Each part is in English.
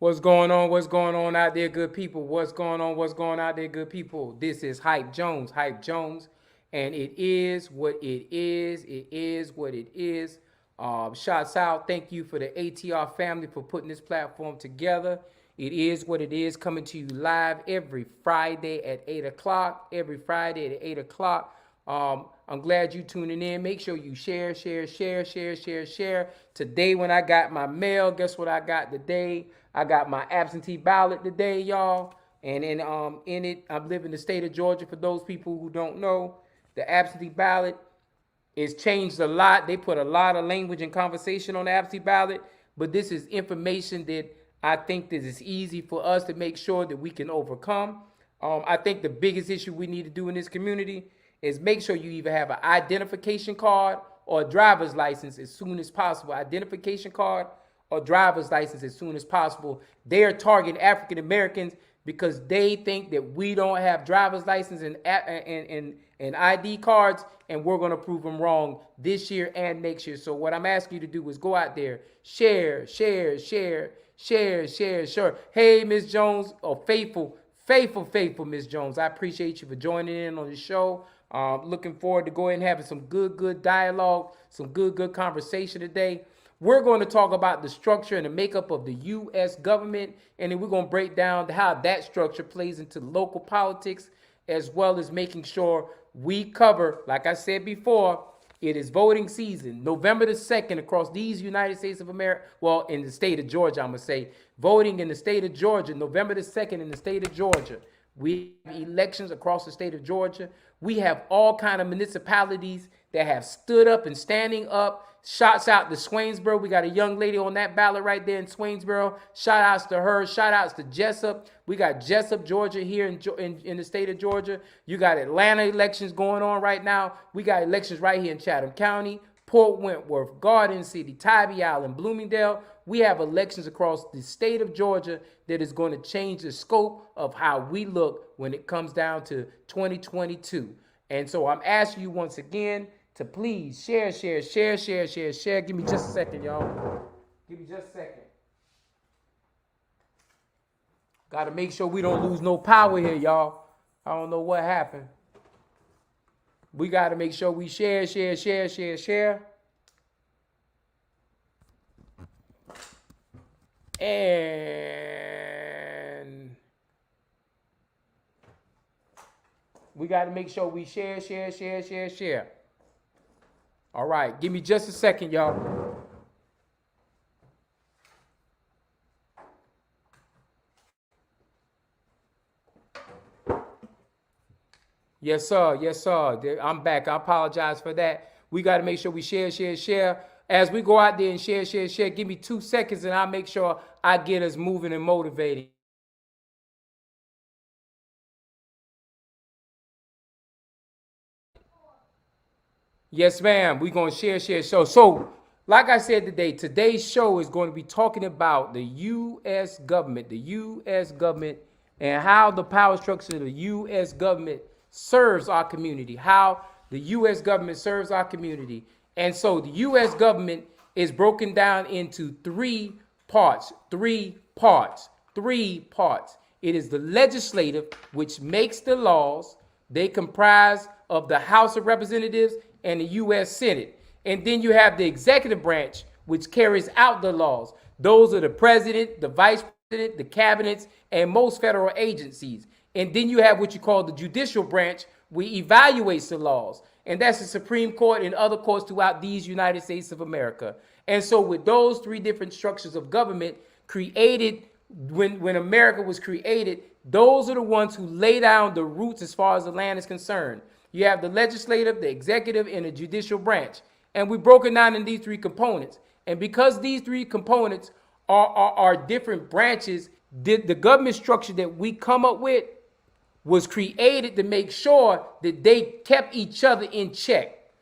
What's going on? What's going on out there, good people? What's going on? What's going on out there, good people? This is Hype Jones, and it is what it is. It is what it is. Shouts out. Thank you for the ATR family for putting this platform together. It is what it is, coming to you live every Friday at 8 o'clock. Every Friday at 8 o'clock. I'm glad you tuning in. Make sure you share. Today, when I got my mail, guess what I got today? I got my absentee ballot today, y'all. And in it, I live in the state of Georgia. For those people who don't know, the absentee ballot is changed a lot. They put a lot of language and conversation on the absentee ballot, but this is information that I think that is easy for us to make sure that we can overcome. I think the biggest issue we need to do in this community is make sure you either have an identification card or a driver's license as soon as possible. Identification card or driver's license as soon as possible. They are targeting African Americans because they think that we don't have driver's license and ID cards, and we're going to prove them wrong this year and next year. So what I'm asking you to do is go out there, share. Hey, Miss Jones, or faithful Miss Jones, I appreciate you for joining in on the show. Looking forward to going and having some good dialogue, some good conversation today. We're going to talk about the structure and the makeup of the U.S. government, and then we're going to break down how that structure plays into local politics, as well as making sure we cover, like I said before, it is voting season, November the 2nd across these United States of America. Well, in the state of Georgia, I'm going to say voting in the state of Georgia, November the 2nd in the state of Georgia. We have elections across the state of Georgia. We have all kind of municipalities that have stood up and standing up. Shouts out to Swainsboro. We got a young lady on that ballot right there in Swainsboro. Shout outs to her. Shout outs to Jessup. We got Jessup, Georgia here in the state of Georgia. You got Atlanta elections going on right now. We got elections right here in Chatham County, Port Wentworth, Garden City, Tybee Island, Bloomingdale. We have elections across the state of Georgia that is going to change the scope of how we look when it comes down to 2022. And so I'm asking you once again to please share. Give me just a second, y'all. Give me just a second. Got to make sure we don't lose no power here, y'all. I don't know what happened. We got to make sure we share. And we got to make sure we share. All right, give me just a second, y'all. Yes, sir. I'm back. I apologize for that. We got to make sure we share. As we go out there and share. Give me 2 seconds and I'll make sure I get us moving and motivated. Yes, ma'am. We're going to share. So, like I said today, today's show is going to be talking about the U.S. government, and how the power structure of the U.S. government serves our community, how the U.S. government serves our community. And so the U.S. government is broken down into three parts. It is the legislative, which makes the laws. They comprise of the House of Representatives and the U.S. Senate. And then you have the executive branch, which carries out the laws. Those are the president, the vice president, the cabinets, and most federal agencies. And then you have what you call the judicial branch, which evaluates the laws. And that's the Supreme Court and other courts throughout these United States of America. And so with those three different structures of government created, when America was created, those are the ones who lay down the roots as far as the land is concerned. You have the legislative, the executive, and the judicial branch. And we broke it down in these three components. And because these three components are different branches, the government structure that we come up with was created to make sure that they kept each other in check.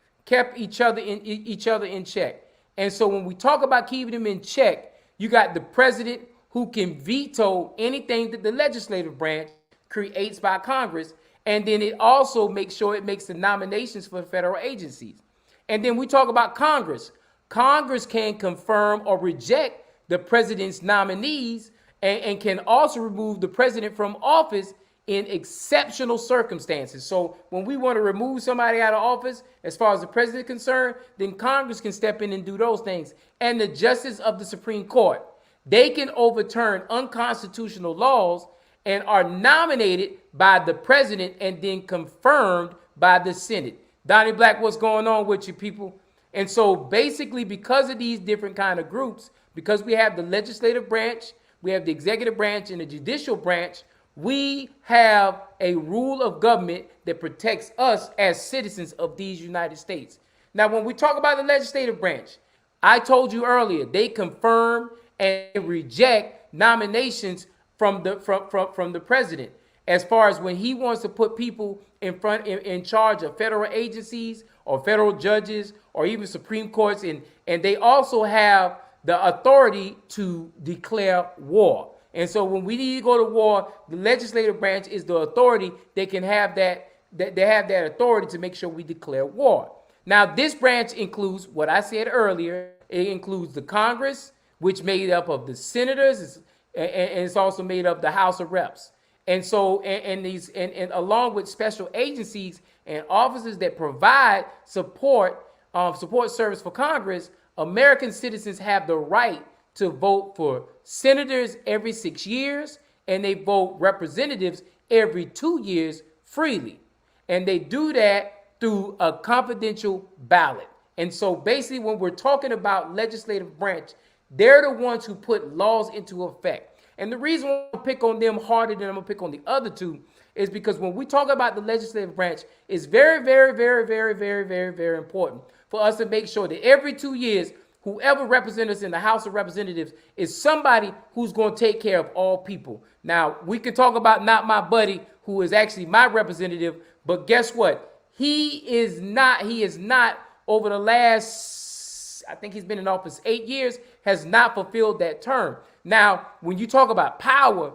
And so when we talk about keeping them in check, you got the president who can veto anything that the legislative branch creates by Congress. And then it also makes sure it makes the nominations for federal agencies. And then we talk about Congress. Congress can confirm or reject the president's nominees. and can also remove the president from office in exceptional circumstances. So when we want to remove somebody out of office, as far as the president is concerned, then Congress can step in and do those things. And the justice of the Supreme Court, they can overturn unconstitutional laws and are nominated by the president and then confirmed by the Senate. Donnie Black, what's going on with you people? And so basically, because of these different kind of groups, because we have the legislative branch, we have the executive branch and the judicial branch, we have a rule of government that protects us as citizens of these United States. Now, when we talk about the legislative branch, I told you earlier, they confirm and reject nominations from the president, as far as when he wants to put people in charge of federal agencies or federal judges or even Supreme Courts, and they also have the authority to declare war. And so when we need to go to war, the legislative branch is the authority. They can have that they have that authority to make sure we declare war. Now, this branch includes what I said earlier. It includes the Congress, which made up of the senators, and it's also made up of the House of Reps. And so, and along with special agencies and offices that provide support service for Congress, American citizens have the right to vote for senators every 6 years, and they vote representatives every 2 years freely. And they do that through a confidential ballot. And so basically, when we're talking about legislative branch, they're the ones who put laws into effect. And the reason why I pick on them harder than I'm going to pick on the other two is because when we talk about the legislative branch, it's very, very, very, very, very, very, very important for us to make sure that every 2 years, whoever represents us in the House of Representatives is somebody who's going to take care of all people. Now, we can talk about not my buddy, who is actually my representative, but guess what? He is not over the last, I think he's been in office 8 years, has not fulfilled that term. Now, when you talk about power,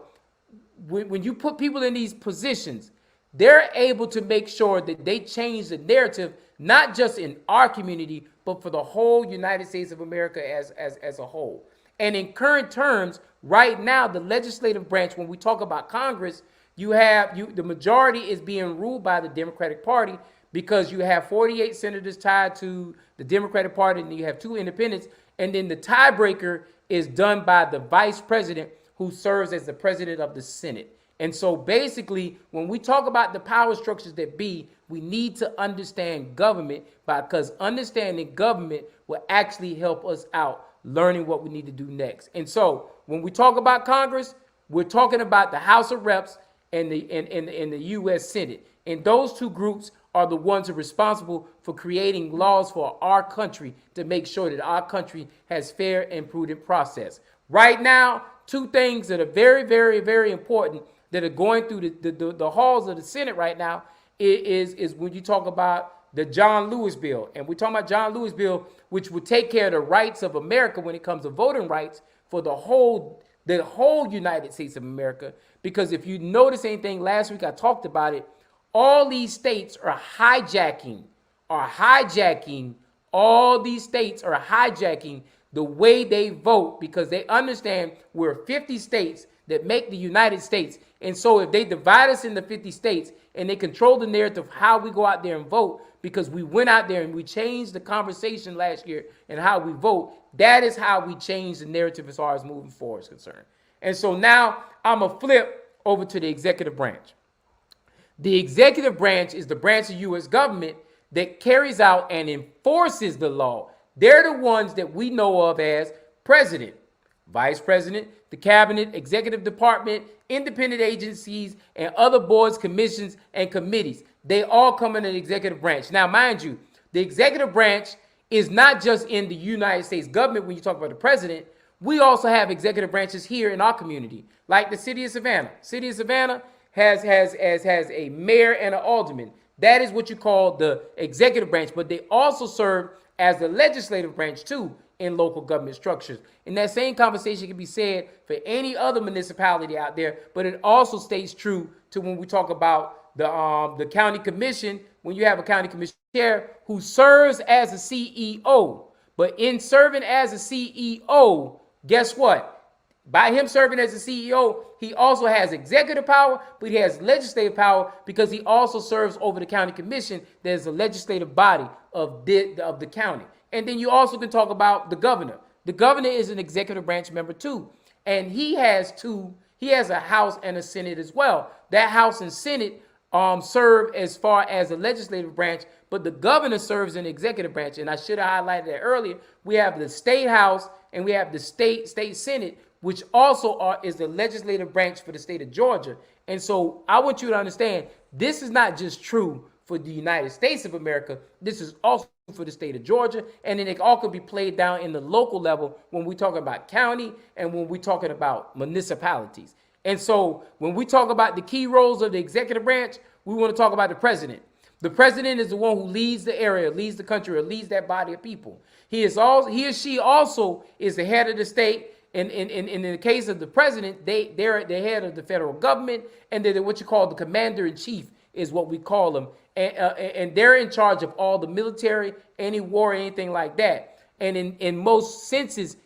when you put people in these positions, they're able to make sure that they change the narrative, not just in our community, but for the whole United States of America as a whole. And in current terms, right now, the legislative branch, when we talk about Congress, the majority is being ruled by the Democratic Party, because you have 48 senators tied to the Democratic Party, and you have 2 independents, and then the tiebreaker is done by the vice president, who serves as the president of the Senate. And so basically, when we talk about the power structures that be, we need to understand government, because understanding government will actually help us out learning what we need to do next. And so when we talk about Congress, we're talking about the House of Reps and the U.S. Senate. And those two groups are the ones who are responsible for creating laws for our country to make sure that our country has fair and prudent process. Right now, 2 things that are very, very, very important that are going through the halls of the Senate right now is when you talk about the John Lewis bill. And we're talking about John Lewis bill, which would take care of the rights of America when it comes to voting rights for the whole United States of America. Because if you notice anything, last week I talked about it, all these states are hijacking, all these states are hijacking the way they vote, because they understand we're 50 states that make the United States. And so if they divide us into 50 states and they control the narrative of how we go out there and vote, because we went out there and we changed the conversation last year and how we vote, that is how we change the narrative as far as moving forward is concerned. And so now I'm going to flip over to the executive branch. The executive branch is the branch of U.S. government that carries out and enforces the law. They're the ones that we know of as president, vice president, the cabinet, executive department, independent agencies, and other boards, commissions, and committees. They all come in the executive branch. Now, mind you, the executive branch is not just in the United States government when you talk about the president. We also have executive branches here in our community, like the city of Savannah. City of Savannah has a mayor and an alderman. That is what you call the executive branch, but they also serve as the legislative branch too in local government structures. And that same conversation can be said for any other municipality out there, but it also stays true to when we talk about the county commission, when you have a county commission chair who serves as a CEO. But in serving as a CEO, guess what? By him serving as the CEO, he also has executive power, but he has legislative power because he also serves over the county commission. There's a legislative body of the county. And then you also can talk about the governor. The governor is an executive branch member too. And he has a House and a Senate as well. That House and Senate serve as far as the legislative branch, but the governor serves in the executive branch. And I should have highlighted that earlier. We have the state House and we have the state Senate, which also is the legislative branch for the state of Georgia. And so I want you to understand, this is not just true for the United States of America. This is also for the state of Georgia. And then it all could be played down in the local level when we talk about county and when we're talking about municipalities. And so when we talk about the key roles of the executive branch, we want to talk about the president. The president is the one who leads the area, leads the country, or leads that body of people. He or she also is the head of the state. And in the case of the president, they're the head of the federal government, and they're what you call the commander in chief is what we call them. And they're in charge of all the military, any war, anything like that. And in most cases,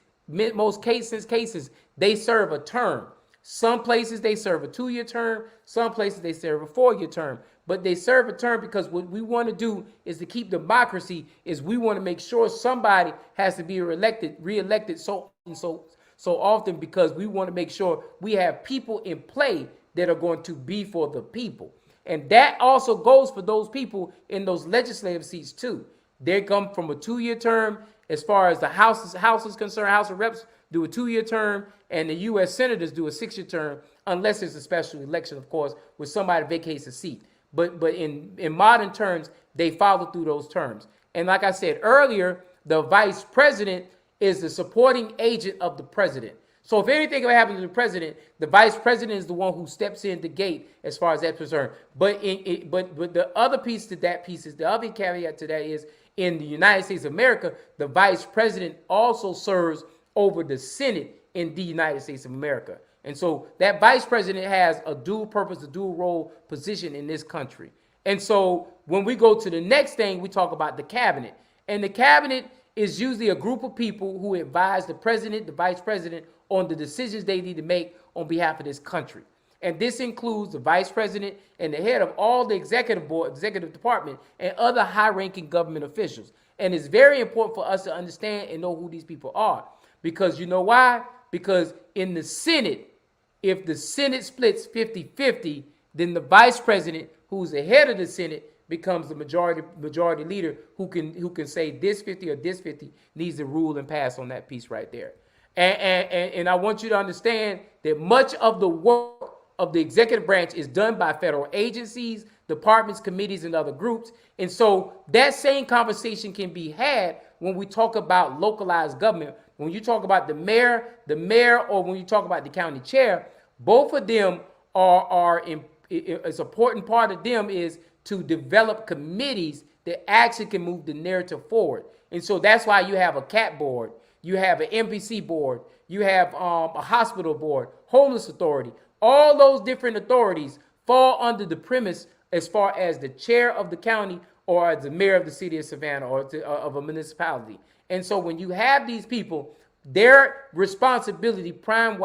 they serve a term. Some places they serve a 2-year term. Some places they serve a 4-year term. But they serve a term because what we want to do is to keep democracy. Is we want to make sure somebody has to be reelected so often because we want to make sure we have people in play that are going to be for the people. And that also goes for those people in those legislative seats too. They come from a 2-year term. As far as the House is concerned, House of Reps do a 2-year term, and the U.S. Senators do a 6-year term, unless it's a special election, of course, where somebody vacates a seat. But in modern terms, they follow through those terms. And like I said earlier, the vice president is the supporting agent of the president. So if anything ever happens to the president, the vice president is the one who steps in the gate as far as that's concerned. But the other piece to that piece is the other caveat to that is in the United States of America, the vice president also serves over the Senate in the United States of America. And so that vice president has a dual purpose, a dual role position in this country. And so when we go to the next thing, we talk about the cabinet. And the cabinet is usually a group of people who advise the president, the vice president, on the decisions they need to make on behalf of this country. And this includes the vice president and the head of all the executive board, executive department, and other high-ranking government officials. And it's very important for us to understand and know who these people are. Because you know why? Because in the Senate, if the Senate splits 50-50, then the vice president, who's the head of the Senate, becomes the majority leader who can say this 50 or this 50 needs to rule and pass on that piece right there. And I want you to understand that much of the work of the executive branch is done by federal agencies, departments, committees, and other groups. And so that same conversation can be had when we talk about localized government. When you talk about the mayor, or when you talk about the county chair, both of them are an important part of them is to develop committees that actually can move the narrative forward. And so that's why you have a CAT board, you have an MPC board, you have a hospital board, homeless authority. All those different authorities fall under the premise as far as the chair of the county or as the mayor of the city of Savannah or of a municipality. And so when you have these people, their responsibility prime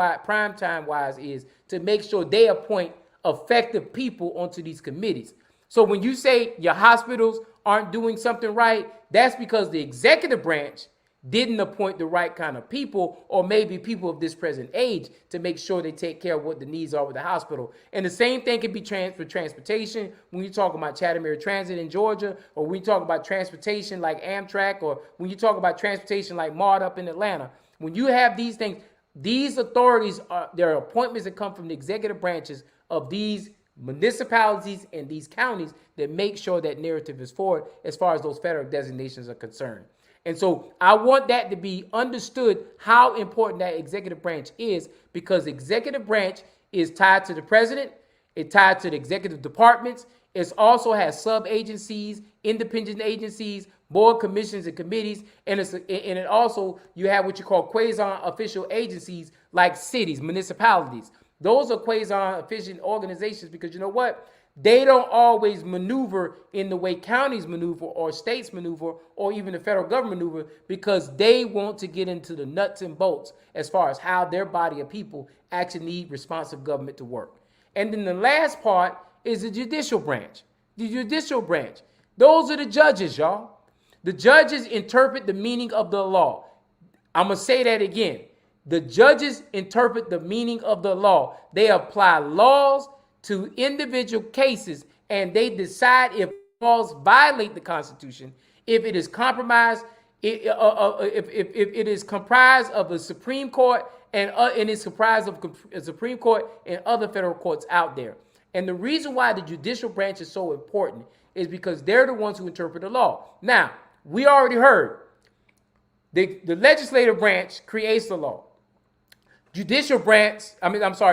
time wise is to make sure they appoint effective people onto these committees. So when you say your hospitals aren't doing something right, that's because the executive branch didn't appoint the right kind of people, or maybe people of this present age, to make sure they take care of what the needs are with the hospital. And the same thing can be for transportation. When you talk about Chatham Area Transit in Georgia, or when you talk about transportation like Amtrak, or when you talk about transportation like MART up in Atlanta, when you have these things, these authorities there are appointments that come from the executive branches of these municipalities and these counties that make sure that narrative is forward as far as those federal designations are concerned. And so I want that to be understood how important that executive branch is, because the executive branch is tied to the president, it's tied to the executive departments, it also has sub-agencies, independent agencies, board commissions and committees, and it also, you have what you call quasi-official agencies like cities, municipalities. Those are quasi-official organizations because you know what? They don't always maneuver in the way counties maneuver or states maneuver or even the federal government maneuver, because they want to get into the nuts and bolts as far as how their body of people actually need responsive government to work. And then the last part is the judicial branch. The judicial branch. Those are the judges, y'all. The judges interpret the meaning of the law. I'm going to say that again. The judges interpret the meaning of the law. They apply laws to individual cases, and they decide if laws violate the Constitution, if it is compromised, if it is comprised of a Supreme Court and it's comprised of a Supreme Court and other federal courts out there. And the reason why the judicial branch is so important is because they're the ones who interpret the law. Now, we already heard the legislative branch creates the law. The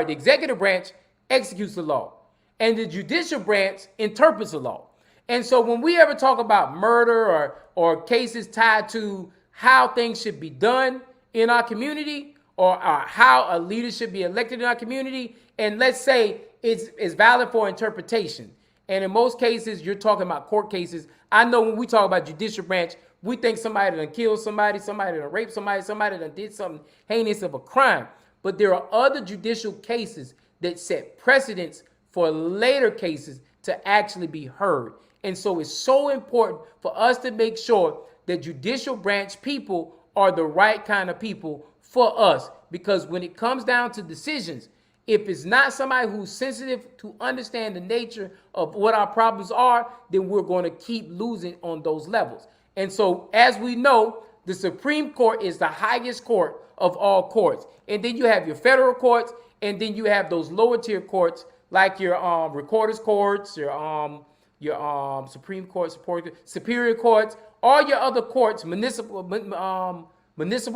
executive branch executes the law. And the judicial branch interprets the law. And so when we ever talk about murder or cases tied to how things should be done in our community, or how a leader should be elected in our community, and let's say it's valid for interpretation. And in most cases, you're talking about court cases. I know when we talk about judicial branch, we think somebody done killed somebody done raped somebody done did something heinous of a crime. But there are other judicial cases that set precedents for later cases to actually be heard. And so it's so important for us to make sure that judicial branch people are the right kind of people for us. Because when it comes down to decisions, if it's not somebody who's sensitive to understand the nature of what our problems are, then we're going to keep losing on those levels. And so, as we know, the Supreme Court is the highest court of all courts. And then you have your federal courts, and then you have those lower tier courts like your recorders courts, your Supreme Court, superior courts, all your other courts, municipal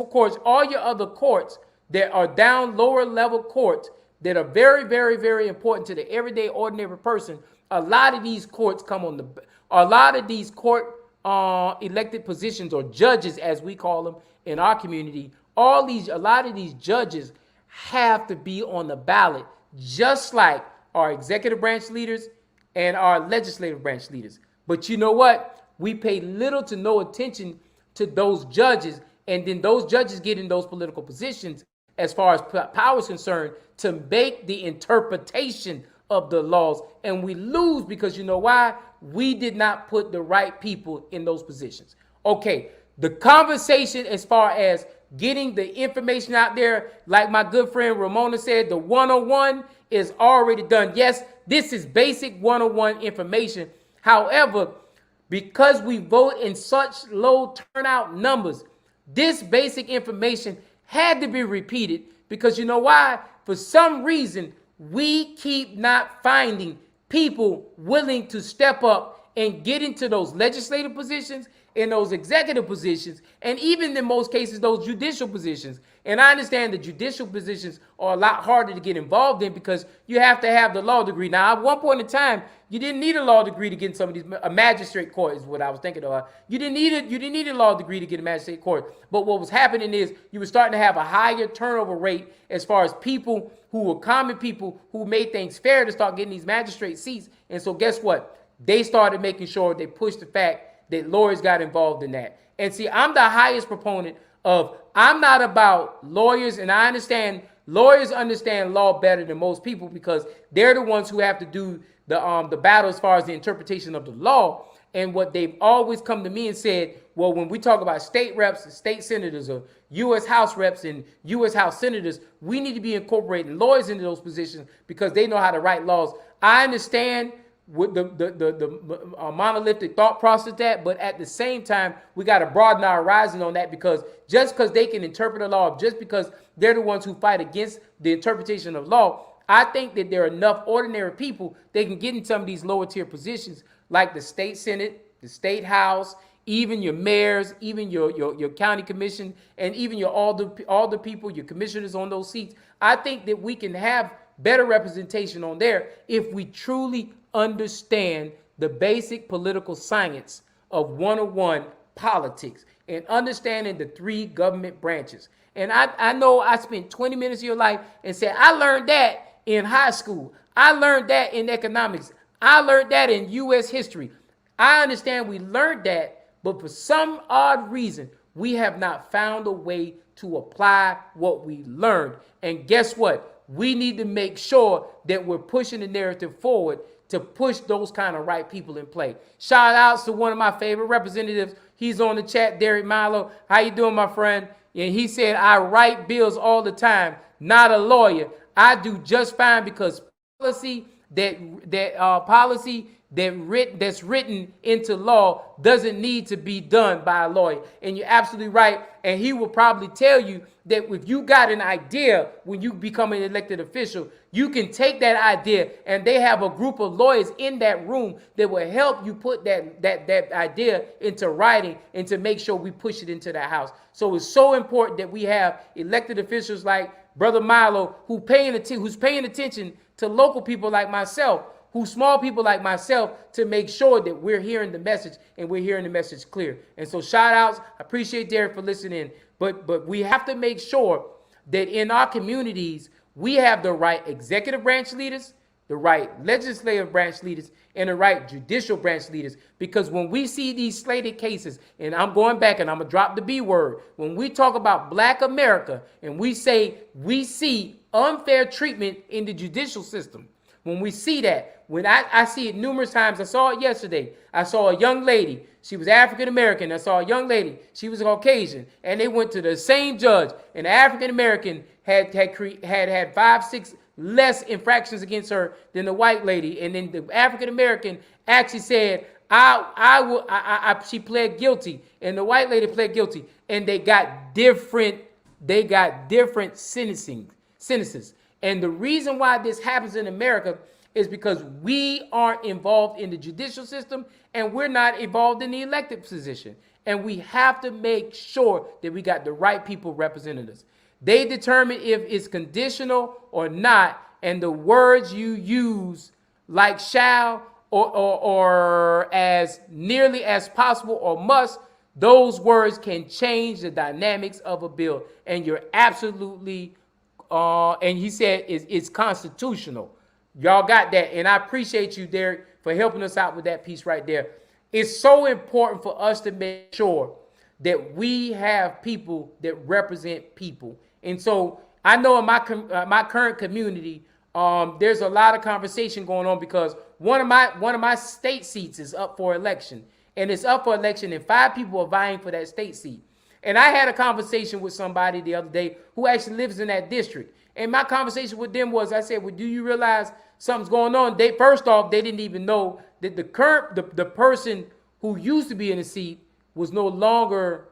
courts, all your other courts that are down lower level courts that are very, very, very important to the everyday ordinary person. A lot of these courts elected positions, or judges as we call them in our community, a lot of these judges have to be on the ballot, just like our executive branch leaders and our legislative branch leaders. But you know what? We pay little to no attention to those judges, and then those judges get in those political positions as far as power is concerned to make the interpretation of the laws. And we lose because you know why? We did not put the right people in those positions. Okay, the conversation as far as getting the information out there, like my good friend Ramona said, the 101 is already done. Yes, this is basic 101 information. However, because we vote in such low turnout numbers, this basic information had to be repeated, because you know why? For some reason, we keep not finding people willing to step up and get into those legislative positions, in those executive positions, and even in most cases, those judicial positions. And I understand the judicial positions are a lot harder to get involved in because you have to have the law degree. Now, at one point in time, you didn't need a law degree to get in some of these. A magistrate court is what I was thinking of. You didn't need a law degree to get a magistrate court. But what was happening is you were starting to have a higher turnover rate as far as people who were common people who made things fair to start getting these magistrate seats. And so guess what? They started making sure they pushed the fact that lawyers got involved in that. And see, I'm the highest proponent of, I'm not about lawyers, and I understand lawyers understand law better than most people because they're the ones who have to do the battle as far as the interpretation of the law. And what they've always come to me and said, well, when we talk about state reps, state senators, or U.S. House reps and U.S. House senators, we need to be incorporating lawyers into those positions because they know how to write laws. I understand with the monolithic thought process that, but at the same time, we got to broaden our horizon on that, because just because they can interpret the law, just because they're the ones who fight against the interpretation of law, I think that there are enough ordinary people that can get in some of these lower tier positions, like the state senate, the state house, even your mayors, even your county commission, and even all the people, your commissioners on those seats. I think that we can have better representation on there if we truly understand the basic political science of 101 politics and understanding the three government branches. And I know I spent 20 minutes of your life and said, I learned that in high school. I learned that in economics. I learned that in U.S. history. I understand we learned that, but for some odd reason, we have not found a way to apply what we learned. And guess what? We need to make sure that we're pushing the narrative forward to push those kind of right people in play. Shout outs to one of my favorite representatives. He's on the chat, Derek Milo. How you doing, my friend? And he said, I write bills all the time, not a lawyer. I do just fine because policy that's written into law doesn't need to be done by a lawyer. And you're absolutely right. And he will probably tell you that if you got an idea when you become an elected official, you can take that idea and they have a group of lawyers in that room that will help you put that idea into writing and to make sure we push it into the House. So it's so important that we have elected officials like Brother Milo who's paying attention to local people like myself, small people like myself, to make sure that we're hearing the message and we're hearing the message clear. And so shout outs. I appreciate Derek for listening. But we have to make sure that in our communities, we have the right executive branch leaders, the right legislative branch leaders, and the right judicial branch leaders. Because when we see these slated cases, and I'm going back and I'm going to drop the B word, when we talk about Black America and we say we see unfair treatment in the judicial system, when we see that, when I see it numerous times, I saw it yesterday. I saw a young lady. She was African American. I saw a young lady. She was Caucasian, and they went to the same judge. And the African American had 5-6 less infractions against her than the white lady. And then the African American actually said, she pled guilty, and the white lady pled guilty, and they got different sentences. And the reason why this happens in America is because we aren't involved in the judicial system and we're not involved in the elected position. And we have to make sure that we got the right people representing us. They determine if it's conditional or not, and the words you use, like shall or as nearly as possible or must, those words can change the dynamics of a bill. And you're absolutely and he said it's constitutional. Y'all got that. And I appreciate you, Derek, for helping us out with that piece right there. It's so important for us to make sure that we have people that represent people. And so I know in my current community, there's a lot of conversation going on because one of my state seats is up for election. And it's up for election, and 5 people are vying for that state seat. And I had a conversation with somebody the other day who actually lives in that district. And my conversation with them was, I said, well, do you realize something's going on? First off, they didn't even know that the person who used to be in the seat was no longer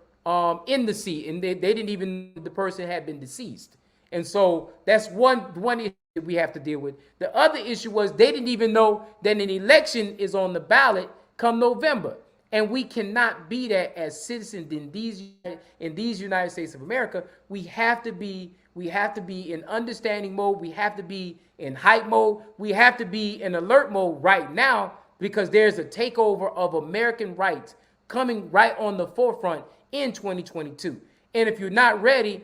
in the seat. And they didn't even know the person had been deceased. And so that's one issue that we have to deal with. The other issue was they didn't even know that an election is on the ballot come November. And we cannot be that as citizens in these United States of America. We have to be in understanding mode. We have to be in hype mode. We have to be in alert mode right now because there's a takeover of American rights coming right on the forefront in 2022. And if you're not ready,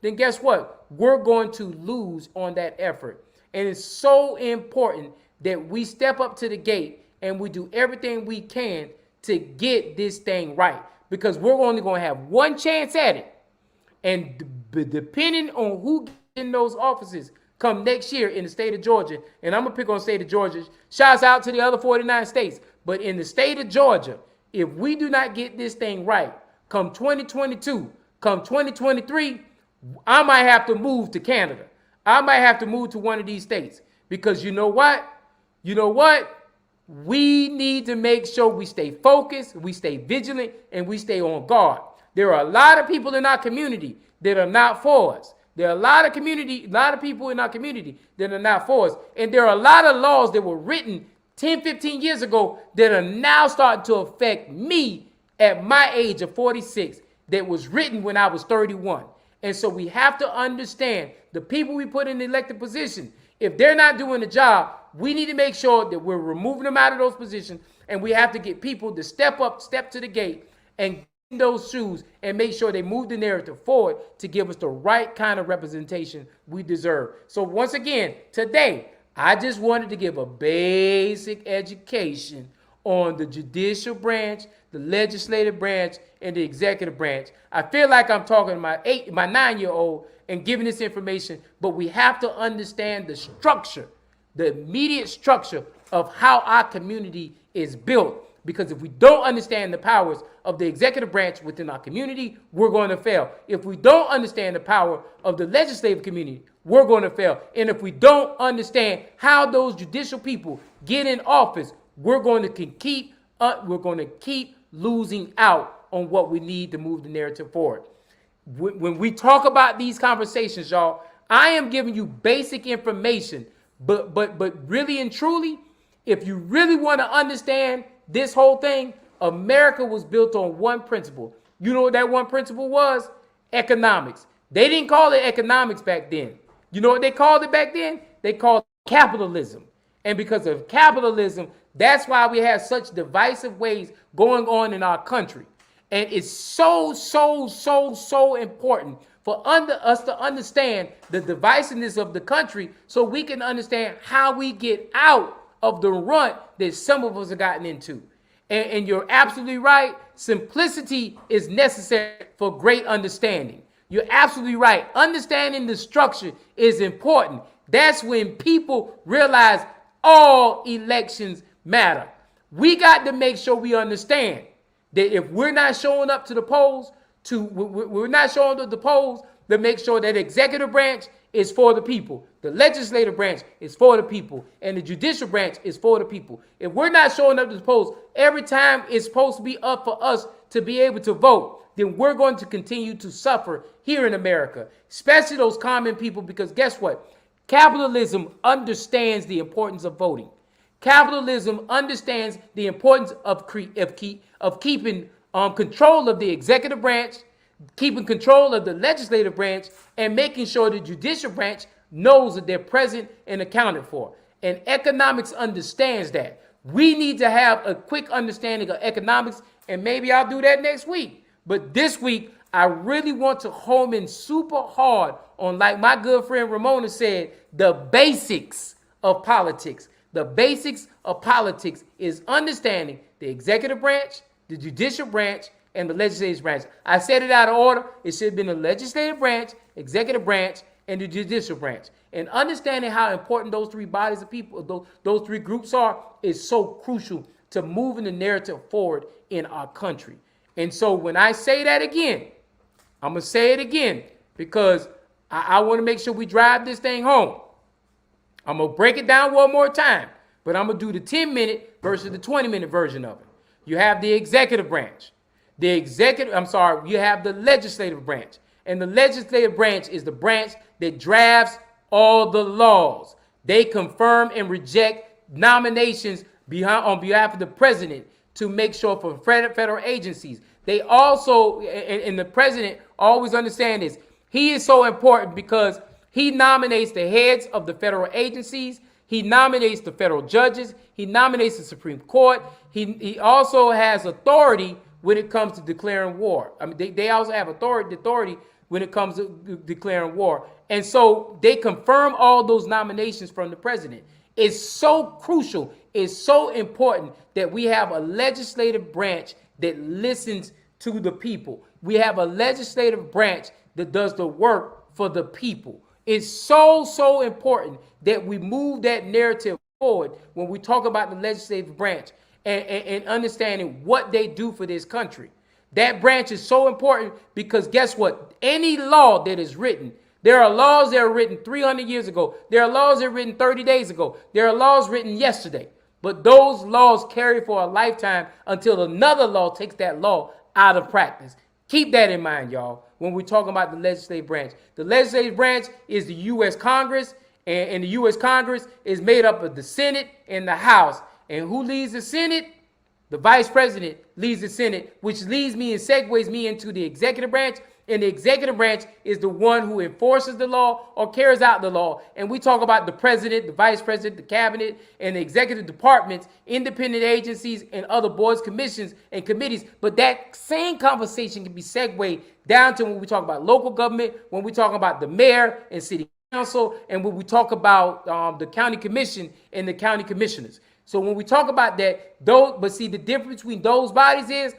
then guess what? We're going to lose on that effort. And it's so important that we step up to the gate and we do everything we can to get this thing right, because we're only going to have one chance at it. And depending on who gets in those offices come next year in the state of Georgia, and I'm going to pick on the state of Georgia, shouts out to the other 49 states, but in the state of Georgia, if we do not get this thing right, come 2022, come 2023, I might have to move to Canada. I might have to move to one of these states, because you know what? We need to make sure we stay focused, we stay vigilant, and we stay on guard. There are a lot of people in our community that are not for us. There are a lot of people in our community that are not for us. And there are a lot of laws that were written 10, 15 years ago that are now starting to affect me at my age of 46 that was written when I was 31. And so we have to understand the people we put in the elected position, if they're not doing the job, we need to make sure that we're removing them out of those positions, and we have to get people to step to the gate and get in those shoes and make sure they move the narrative forward to give us the right kind of representation we deserve. So once again, today, I just wanted to give a basic education on the judicial branch, the legislative branch, and the executive branch. I feel like I'm talking to my 9-year-old and giving this information, but we have to understand the structure, the immediate structure of how our community is built. Because if we don't understand the powers of the executive branch within our community, we're going to fail. If we don't understand the power of the legislative community, we're going to fail. And if we don't understand how those judicial people get in office, we're going to keep losing out on what we need to move the narrative forward. When we talk about these conversations, y'all, I am giving you basic information, but really and truly, if you really want to understand this whole thing, America was built on one principle. You know what that one principle was? Economics. They didn't call it economics back then. You know what they called it back then? They called it capitalism. And because of capitalism, that's why we have such divisive ways going on in our country. And it's so important for us to understand the divisiveness of the country so we can understand how we get out of the rut that some of us have gotten into. And you're absolutely right. Simplicity is necessary for great understanding. You're absolutely right. Understanding the structure is important. That's when people realize all elections matter. We got to make sure we understand that if we're not showing up to the polls, we're not showing up to the polls to make sure that executive branch is for the people, the legislative branch is for the people, and the judicial branch is for the people. If we're not showing up to the polls every time it's supposed to be up for us to be able to vote, then we're going to continue to suffer here in America, especially those common people, because guess what? Capitalism understands the importance of voting. Capitalism understands the importance of keeping control of the executive branch, keeping control of the legislative branch, and making sure the judicial branch knows that they're present and accounted for. And economics understands that. We need to have a quick understanding of economics, and maybe I'll do that next week. But this week, I really want to home in super hard on, like my good friend Ramona said, the basics of politics. The basics of politics is understanding the executive branch, the judicial branch, and the legislative branch. I said it out of order. It should have been the legislative branch, executive branch, and the judicial branch. And understanding how important those three bodies of people, those three groups are, is so crucial to moving the narrative forward in our country. And so when I say that again, I'm going to say it again because I want to make sure we drive this thing home. I'm going to break it down one more time, but I'm going to do the 10-minute versus the 20-minute version of it. You have the executive branch. You have the legislative branch. And the legislative branch is the branch that drafts all the laws. They confirm and reject nominations on behalf of the president to make sure for federal agencies. They also, and the president always understand this, he is so important because he nominates the heads of the federal agencies. He nominates the federal judges. He nominates the Supreme Court. He also has authority when it comes to declaring war. I mean, they also have authority when it comes to declaring war. And so they confirm all those nominations from the president. It's so crucial. It's so important that we have a legislative branch that listens to the people. We have a legislative branch that does the work for the people. It's so important that we move that narrative forward when we talk about the legislative branch and understanding what they do for this country. That branch is so important because guess what? Any law that is written, there are laws that are written 300 years ago. There are laws that are written 30 days ago. There are laws written yesterday. But those laws carry for a lifetime until another law takes that law out of practice. Keep that in mind, y'all, when we're talking about the legislative branch. The legislative branch is the U.S. Congress, and the U.S. Congress is made up of the Senate and the House. And who leads the Senate? The Vice President leads the Senate, which leads me and segues me into the executive branch. And the executive branch is the one who enforces the law or carries out the law. And we talk about the president, the vice president, the cabinet, and the executive departments, independent agencies, and other boards, commissions, and committees. But that same conversation can be segued down to when we talk about local government, when we talk about the mayor and city council, and when we talk about the county commission and the county commissioners. So when we talk about that, but see, the difference between those bodies is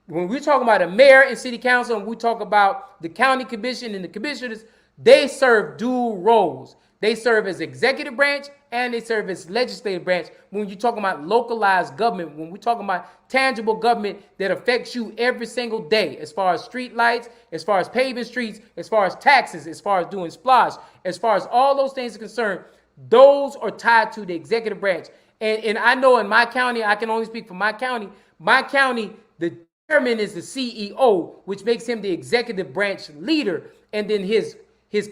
when we talk about a mayor and city council, and we talk about the county commission and the commissioners, they serve dual roles. They serve as executive branch and they serve as legislative branch. When you're talking about localized government, when we're talking about tangible government that affects you every single day, as far as street lights, as far as paving streets, as far as taxes, as far as doing splash, as far as all those things are concerned, those are tied to the executive branch. And I know in my county, I can only speak for my county, the chairman is the CEO, which makes him the executive branch leader, and then his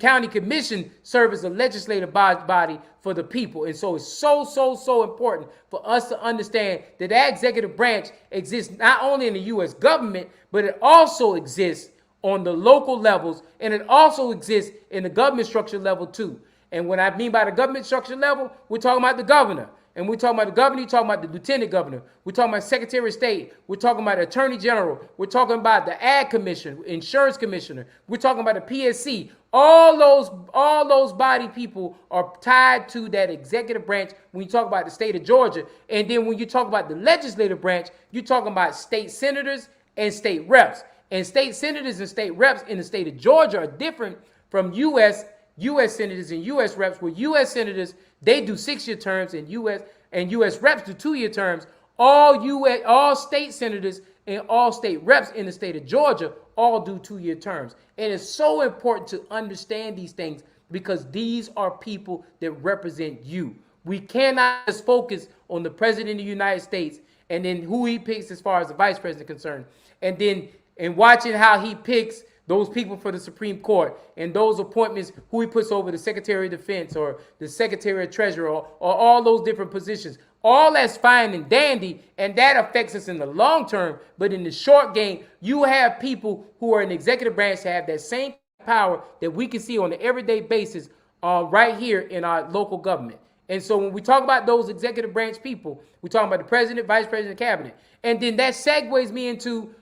county commission serves as a legislative body for the people. And so it's so important for us to understand that that executive branch exists not only in the U.S. government, but it also exists on the local levels, and it also exists in the government structure level too. And what I mean by the government structure level, we're talking about the governor. And we're talking about the governor, you're talking about the lieutenant governor. We're talking about Secretary of State. We're talking about the Attorney General. We're talking about the Ag Commission, Insurance Commissioner. We're talking about the PSC. All those body people are tied to that executive branch when you talk about the state of Georgia. And then when you talk about the legislative branch, you're talking about state senators and state reps. And state senators and state reps in the state of Georgia are different from U.S. senators and U.S. reps, where U.S. senators, they do 6-year terms, and U.S. reps do 2-year terms. All state senators and all state reps in the state of Georgia all do 2-year terms. And it's so important to understand these things because these are people that represent you. We cannot just focus on the president of the United States and then who he picks as far as the vice president is concerned, and watching how he picks those people for the Supreme Court and those appointments, who he puts over the Secretary of Defense or the Secretary of Treasury or all those different positions. All that's fine and dandy, and that affects us in the long term. But in the short game, you have people who are in the executive branch that have that same power that we can see on an everyday basis right here in our local government. And so when we talk about those executive branch people, we're talking about the president, vice president, cabinet. And then that segues me into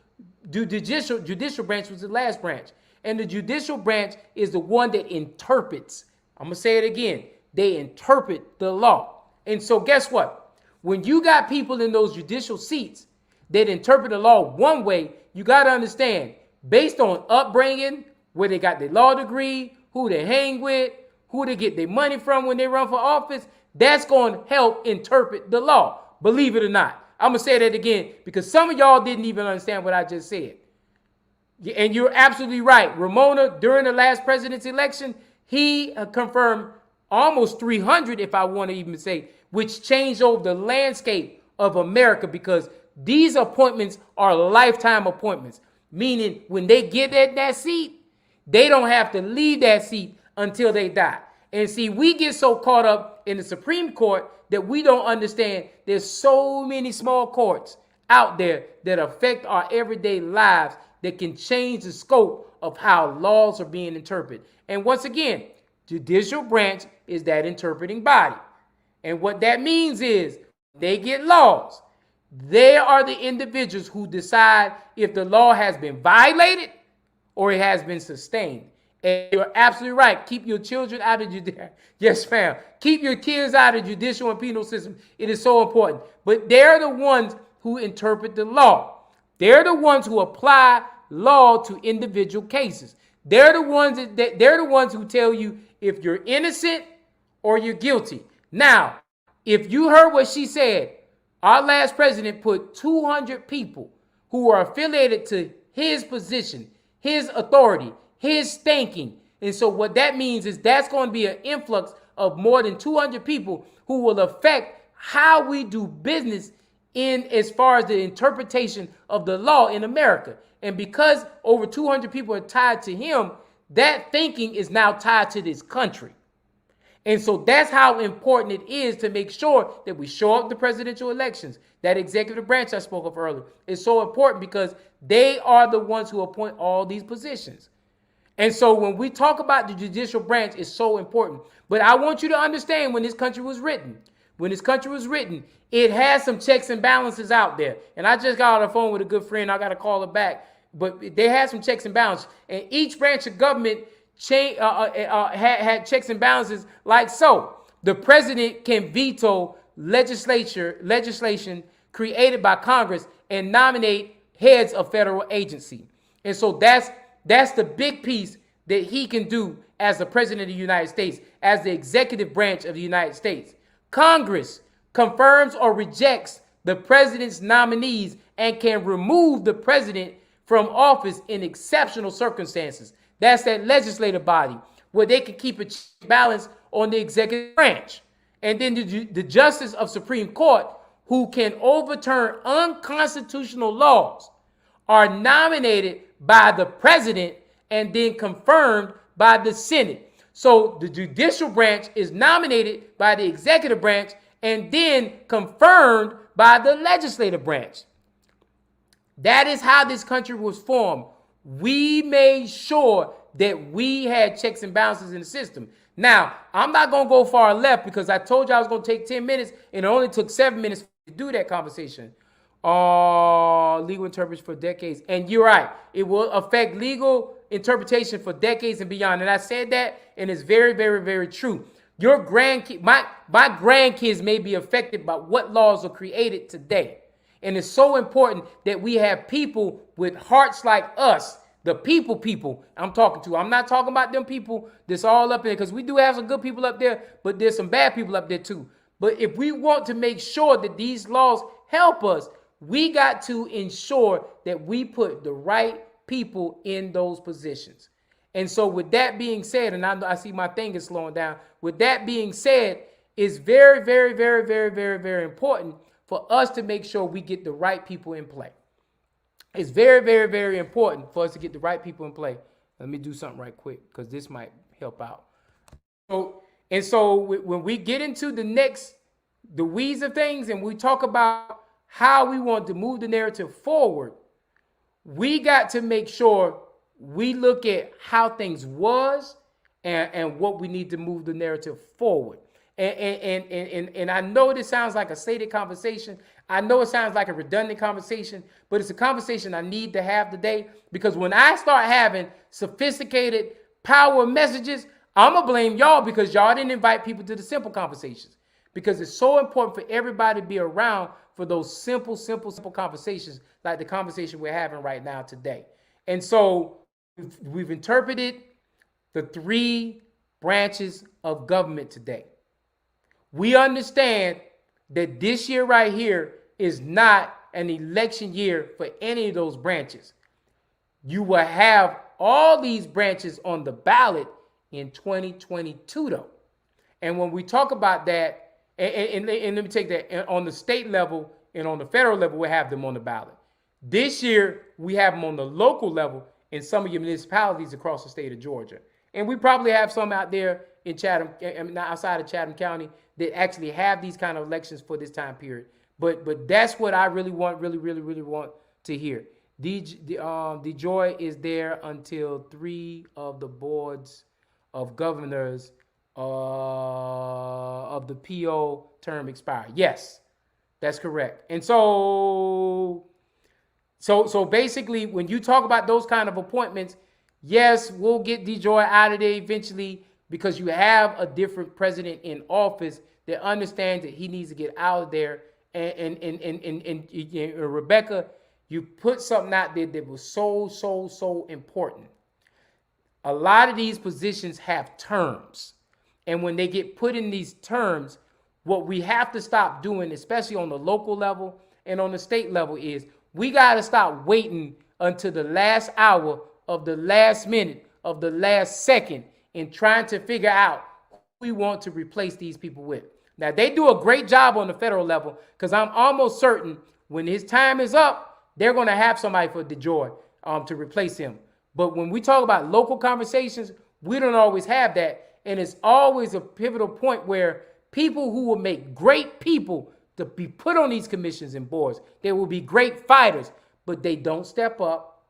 the judicial branch, was the last branch. And the judicial branch is the one that interprets. I'm going to say it again. They interpret the law. And so guess what? When you got people in those judicial seats that interpret the law one way, you got to understand, based on upbringing, where they got their law degree, who they hang with, who they get their money from when they run for office, that's going to help interpret the law. Believe it or not. I'm going to say that again because some of y'all didn't even understand what I just said. And you're absolutely right. Ramona, during the last president's election, he confirmed almost 300, if I want to even say, which changed over the landscape of America because these appointments are lifetime appointments, meaning when they get at that seat, they don't have to leave that seat until they die. And see, we get so caught up in the Supreme Court that we don't understand there's so many small courts out there that affect our everyday lives that can change the scope of how laws are being interpreted. And once again, judicial branch is that interpreting body. And what that means is they get laws. They are the individuals who decide if the law has been violated or it has been sustained. And you're absolutely right. Keep your children out of judicial. Yes, ma'am. Keep your kids out of judicial and penal system. It is so important. But they're the ones who interpret the law. They're the ones who apply law to individual cases. They're the ones who tell you if you're innocent or you're guilty. Now, if you heard what she said, our last president put 200 people who are affiliated to his position, his authority, his thinking. And so what that means is that's going to be an influx of more than 200 people who will affect how we do business in as far as the interpretation of the law in America. And because over 200 people are tied to him, that thinking is now tied to this country. And so that's how important it is to make sure that we show up the presidential elections. That executive branch I spoke of earlier is so important because they are the ones who appoint all these positions. And so when we talk about the judicial branch, it's so important. But I want you to understand when this country was written, it has some checks and balances out there. And I just got on the phone with a good friend. I got to call her back. But they have some checks and balances. And each branch of government had checks and balances like so. The president can veto legislation created by Congress and nominate heads of federal agency. And so that's the big piece that he can do as the president of the United States, as the executive branch of the United States. Congress confirms or rejects the president's nominees and can remove the president from office in exceptional circumstances. That's that legislative body where they can keep a balance on the executive branch. And then the justice of Supreme Court, who can overturn unconstitutional laws, are nominated by the president and then confirmed by the Senate. So the judicial branch is nominated by the executive branch and then confirmed by the legislative branch. That is how this country was formed. We made sure that we had checks and balances in the system. Now, I'm not going to go far left because I told you I was going to take 10 minutes and it only took 7 minutes to do that conversation. Legal interpretation for decades. And you're right. It will affect legal interpretation for decades and beyond. And I said that, and it's very, very, very true. Your grandkids, my grandkids may be affected by what laws are created today. And it's so important that we have people with hearts like us, the people I'm talking to. I'm not talking about them people that's all up there, because we do have some good people up there, but there's some bad people up there too. But if we want to make sure that these laws help us, we got to ensure that we put the right people in those positions. And so with that being said, and I see my thing is slowing down. With that being said, it's very, very, very, very, very, very important for us to make sure we get the right people in play. It's very, very, very important for us to get the right people in play. Let me do something right quick because this might help out. So when we get into the weeds of things and we talk about how we want to move the narrative forward, we got to make sure we look at how things was and what we need to move the narrative forward. And I know this sounds like a stated conversation. I know it sounds like a redundant conversation, but it's a conversation I need to have today, because when I start having sophisticated power messages, I'm going to blame y'all because y'all didn't invite people to the simple conversations, because it's so important for everybody to be around for those simple conversations like the conversation we're having right now today. And so we've interpreted the 3 branches of government today. We understand that this year right here is not an election year for any of those branches. You will have all these branches on the ballot in 2022 though. And when we talk about that, and let me take that, on the state level and on the federal level, we'll have them on the ballot. This year, we have them on the local level in some of your municipalities across the state of Georgia. And we probably have some out there in Chatham, outside of Chatham County, that actually have these kind of elections for this time period. But that's what I really want to hear. DeJoy is there until 3 of the boards of governors of the PO term expire. Yes, that's correct. And so basically, when you talk about those kind of appointments, yes, we'll get DeJoy out of there eventually, because you have a different president in office that understands that he needs to get out of there. And Rebecca, you put something out there that was so important. A lot of these positions have terms. And when they get put in these terms, what we have to stop doing, especially on the local level and on the state level, is we got to stop waiting until the last hour of the last minute of the last second and trying to figure out who we want to replace these people with. Now, they do a great job on the federal level, because I'm almost certain when his time is up, they're going to have somebody for DeJoy to replace him. But when we talk about local conversations, we don't always have that. And it's always a pivotal point where people who will make great people to be put on these commissions and boards, they will be great fighters, but they don't step up,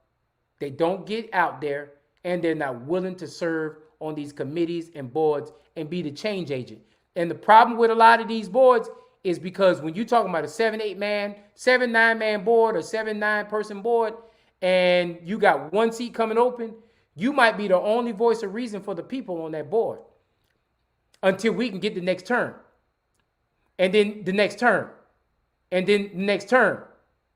they don't get out there, and they're not willing to serve on these committees and boards and be the change agent. And the problem with a lot of these boards is because when you're talking about a 7-9 man board or 7-9 person board, and you got one seat coming open, You might be the only voice of reason for the people on that board until we can get the next term. And then the next term. And then the next term.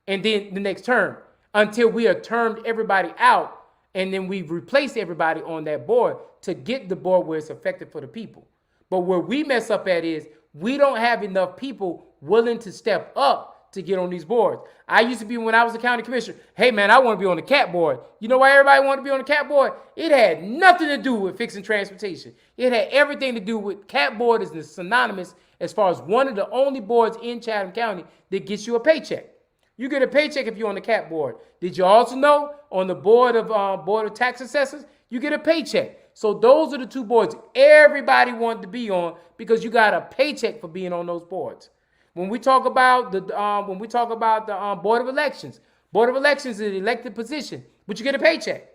And then the next term. Until we have termed everybody out. And then we've replaced everybody on that board to get the board where it's effective for the people. But where we mess up at is we don't have enough people willing to step up to get on these boards. I used to be, when I was a county commissioner, hey man, I want to be on the CAT board. You know why everybody wanted to be on the CAT board? It had nothing to do with fixing transportation. It had everything to do with CAT board is synonymous as far as one of the only boards in Chatham County that gets you a paycheck. You get a paycheck if you're on the CAT board. Did you also know on the board of tax assessors, you get a paycheck? So those are the two boards everybody wanted to be on because you got a paycheck for being on those boards. When we talk about the board of elections is an elected position, but you get a paycheck.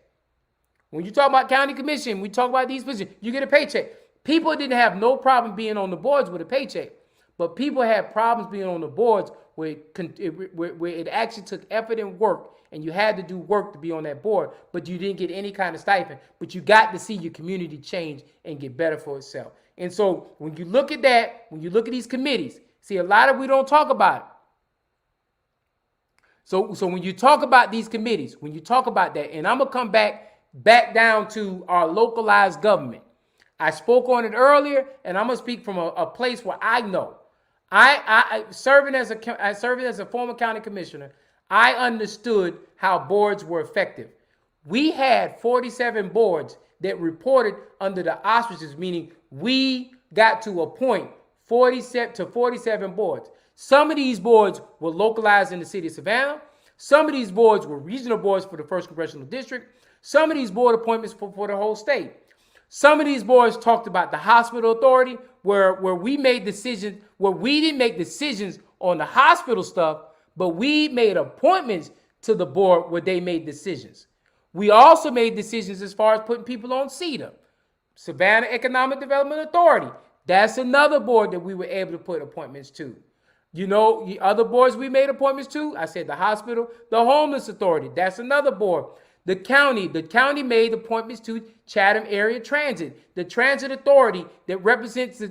When you talk about county commission, we talk about these positions, you get a paycheck. People didn't have no problem being on the boards with a paycheck, but people had problems being on the boards where it actually took effort and work, and you had to do work to be on that board, but you didn't get any kind of stipend, but you got to see your community change and get better for itself. And so when you look at that, when you look at these committees, see, a lot of we don't talk about it. So when you talk about these committees, when you talk about that, and I'm going to come back down to our localized government. I spoke on it earlier, and I'm going to speak from a place where I know. I serving as a former county commissioner, I understood how boards were effective. We had 47 boards that reported under the auspices, meaning we got to appoint 47 boards. Some of these boards were localized in the city of Savannah. Some of these boards were regional boards for the 1st Congressional District. Some of these board appointments for the whole state. Some of these boards talked about the hospital authority, where we made decisions, where we didn't make decisions on the hospital stuff, but we made appointments to the board where they made decisions. We also made decisions as far as putting people on CEDA, Savannah Economic Development Authority. That's another board that we were able to put appointments to. You know, the other boards we made appointments to, I said the hospital, the homeless authority, that's another board. The county made appointments to Chatham Area Transit, the transit authority that represents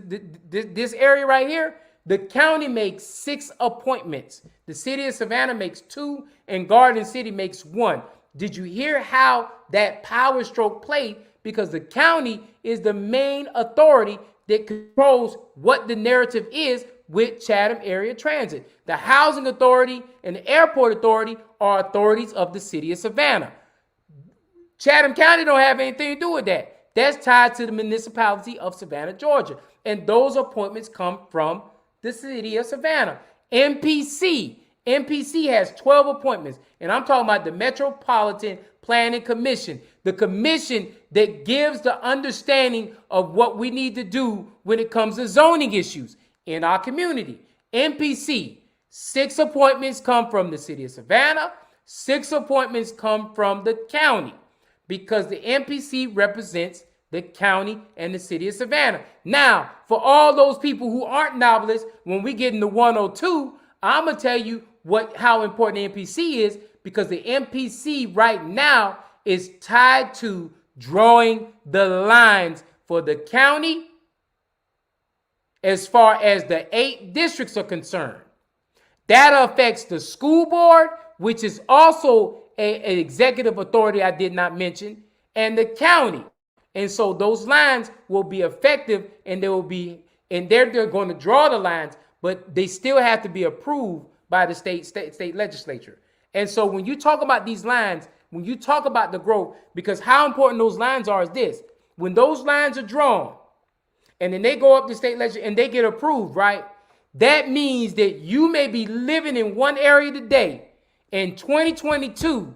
this area right here. The county makes 6 appointments. The city of Savannah makes 2, and Garden City makes 1. Did you hear how that power stroke played? Because the county is the main authority that controls what the narrative is with Chatham Area Transit. The housing authority and the airport authority are authorities of the city of Savannah. Chatham County don't have anything to do with that. That's tied to the municipality of Savannah, Georgia. And those appointments come from the city of Savannah. MPC has 12 appointments. And I'm talking about the Metropolitan Planning Commission, the commission that gives the understanding of what we need to do when it comes to zoning issues in our community. MPC, 6 appointments come from the city of Savannah. 6 appointments come from the county, because the MPC represents the county and the city of Savannah. Now, for all those people who aren't novelists, when we get into 102, I'm going to tell you how important the MPC is, because the MPC right now is tied to drawing the lines for the county as far as the 8 districts are concerned. That affects the school board, which is also an executive authority I did not mention, and the county. And so those lines will be effective, and they're going to draw the lines, but they still have to be approved by the state legislature. And so when you talk about these lines, when you talk about the growth, because how important those lines are is this: when those lines are drawn and then they go up to state legislature and they get approved, right? That means that you may be living in one area today. In 2022,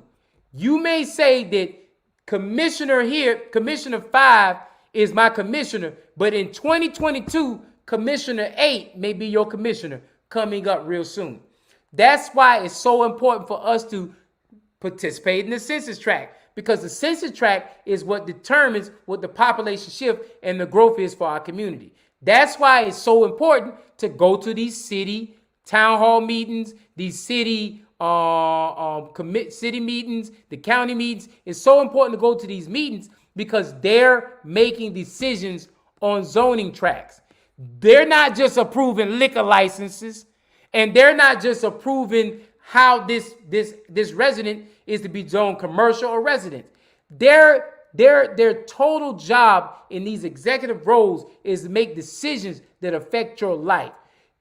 you may say that Commissioner 5 is my commissioner, but in 2022, Commissioner 8 may be your commissioner coming up real soon. That's why it's so important for us to participate in the census tract, because the census tract is what determines what the population shift and the growth is for our community. That's why it's so important to go to these city town hall meetings, these city commit city meetings, the county meetings. It's so important to go to these meetings because they're making decisions on zoning tracts. They're not just approving liquor licenses, and they're not just approving how this resident is to be zoned commercial or resident. Their total job in these executive roles is to make decisions that affect your life.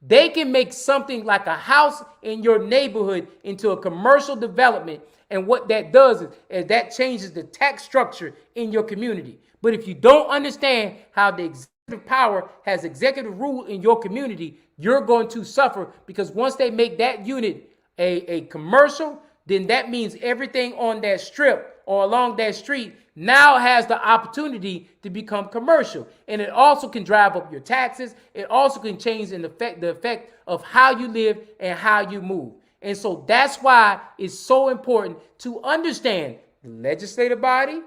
They can make something like a house in your neighborhood into a commercial development. And what that does is that changes the tax structure in your community. But if you don't understand how the executive power has executive rule in your community, you're going to suffer, because once they make that unit a commercial, then that means everything on that strip or along that street now has the opportunity to become commercial. And it also can drive up your taxes. It also can change the effect of how you live and how you move. And so that's why it's so important to understand the legislative body,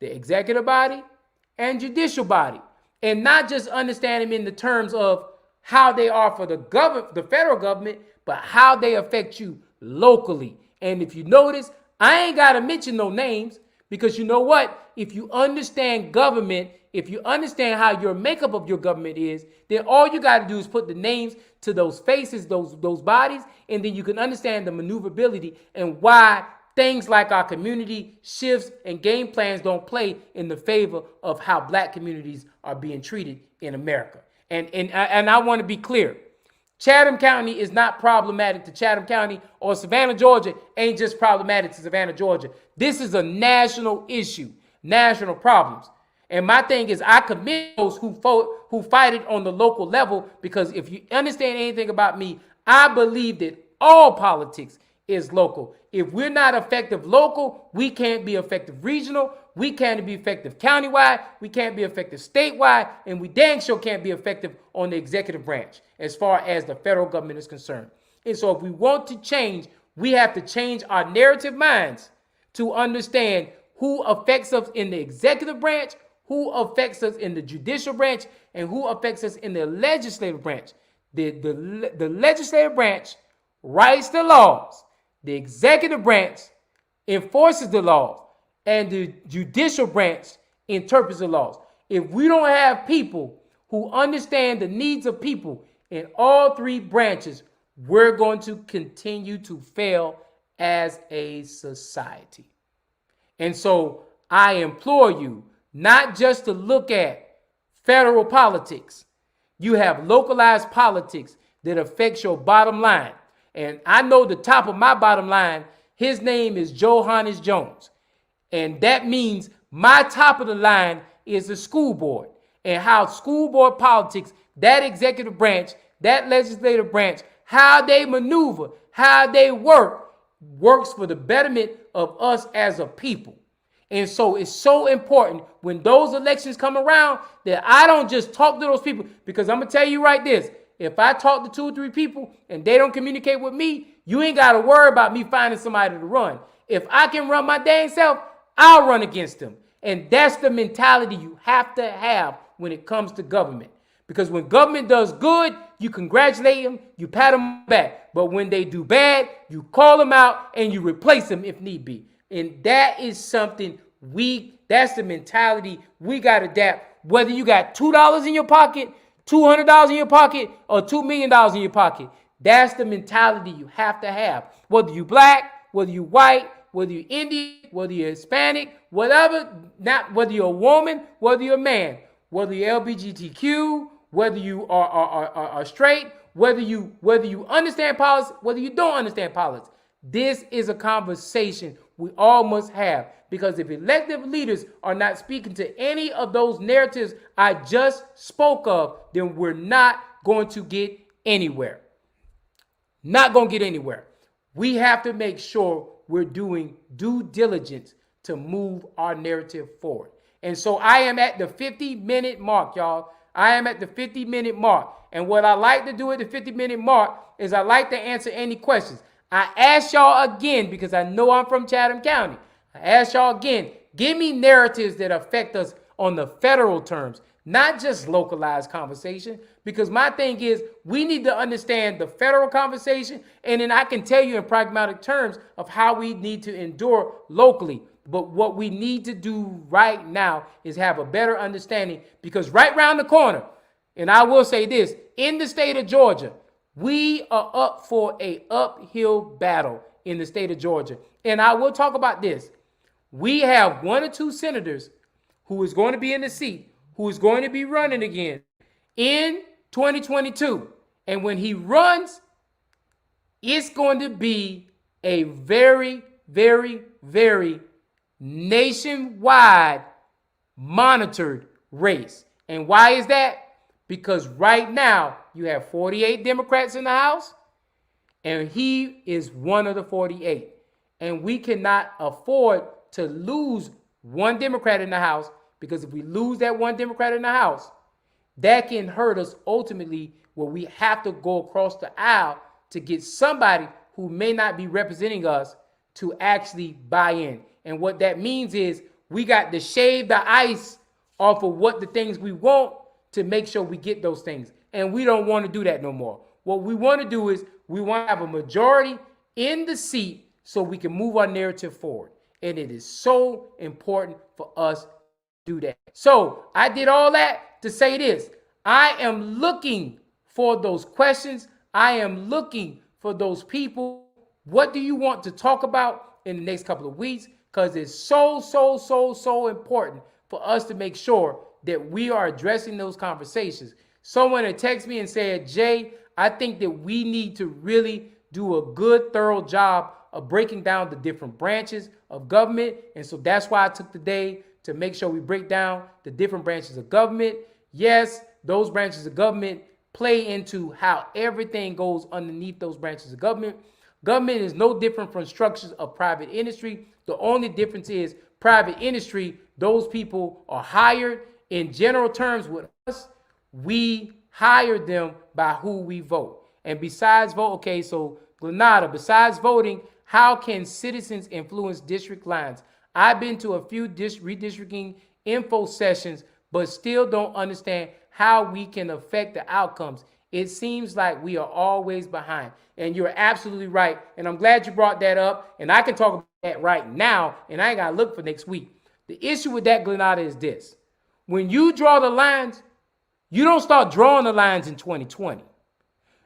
the executive body, and judicial body. And not just understand them in the terms of how they are for the federal government, but how they affect you locally. And if you notice, I ain't got to mention no names, because you know what? If you understand government, if you understand how your makeup of your government is, then all you got to do is put the names to those faces, those bodies, and then you can understand the maneuverability and why things like our community shifts and game plans don't play in the favor of how black communities are being treated in America. And I want to be clear. Chatham County is not problematic to Chatham County, or Savannah, Georgia ain't just problematic to Savannah, Georgia. This is a national issue, national problems. And my thing is, I commend those who fight it on the local level, because if you understand anything about me, I believe that all politics is local. If we're not effective local, we can't be effective regional. We can't be effective countywide. We can't be effective statewide. And we dang sure can't be effective on the executive branch as far as the federal government is concerned. And so if we want to change, we have to change our narrative minds to understand who affects us in the executive branch, who affects us in the judicial branch, and who affects us in the legislative branch. The legislative branch writes the laws. The executive branch enforces the laws, and the judicial branch interprets the laws. If we don't have people who understand the needs of people in all three branches, we're going to continue to fail as a society. And so I implore you not just to look at federal politics. You have localized politics that affects your bottom line. And I know the top of my bottom line, his name is Johannes Jones. And that means my top of the line is the school board, and how school board politics, that executive branch, that legislative branch, how they maneuver, how they works for the betterment of us as a people. And so it's so important when those elections come around that I don't just talk to those people, because I'm going to tell you right this. If I talk to 2 or 3 people and they don't communicate with me, you ain't got to worry about me finding somebody to run. If I can run my dang self, I'll run against them. And that's the mentality you have to have when it comes to government. Because when government does good, you congratulate them, you pat them back. But when they do bad, you call them out and you replace them if need be. And that is something that's the mentality we got to adapt. Whether you got $2 in your pocket, $200 in your pocket, or $2 million in your pocket. That's the mentality you have to have. Whether you black, whether you white, whether you're Indian, whether you're Hispanic, whatever, not whether you're a woman, whether you're a man, whether you're LGBTQ, whether you are straight, whether you understand politics, whether you don't understand politics. This is a conversation we all must have, because if elected leaders are not speaking to any of those narratives I just spoke of, then we're not going to get anywhere. Not going to get anywhere. We have to make sure we're doing due diligence to move our narrative forward. And so I am at the 50-minute mark, y'all. I am at the 50-minute mark. And what I like to do at the 50-minute mark is I like to answer any questions. I ask y'all again, because I know I'm from Chatham County. I ask y'all again, give me narratives that affect us on the federal terms, not just localized conversation. Because my thing is, we need to understand the federal conversation, and then I can tell you in pragmatic terms of how we need to endure locally. But what we need to do right now is have a better understanding, because right around the corner, and I will say this, in the state of Georgia, we are up for a uphill battle in the state of Georgia. And I will talk about this. We have one or two senators who is going to be in the seat, who is going to be running again in 2022. And when he runs, it's going to be a very, very, very nationwide monitored race. And why is that? Because right now you have 48 Democrats in the House, and he is one of the 48. And we cannot afford to lose one Democrat in the House, because if we lose that one Democrat in the House, that can hurt us ultimately, where we have to go across the aisle to get somebody who may not be representing us to actually buy in. And what that means is we got to shave the ice off of what the things we want to make sure we get those things. And we don't want to do that no more. What we want to do is we want to have a majority in the seat so we can move our narrative forward. And it is so important for us to do that. So I did all that to say this. I am looking for those questions. I am looking for those people. What do you want to talk about in the next couple of weeks? Because it's so important for us to make sure that we are addressing those conversations. Someone had texted me and said, Jay, I think that we need to really do a good, thorough job of breaking down the different branches of government. And so that's why I took the day to make sure we break down the different branches of government. Yes, those branches of government play into how everything goes underneath those branches of government. Government is no different from structures of private industry. The only difference is private industry, those people are hired. In general terms with us, we hire them by who we vote. And besides vote, okay, so Glenada, besides voting, how can citizens influence district lines? I've been to a few redistricting info sessions, but still don't understand how we can affect the outcomes. It seems like we are always behind. And you're absolutely right. And I'm glad you brought that up. And I can talk about that right now. And I ain't got to look for next week. The issue with that, Glenada, is this. When you draw the lines, you don't start drawing the lines in 2020.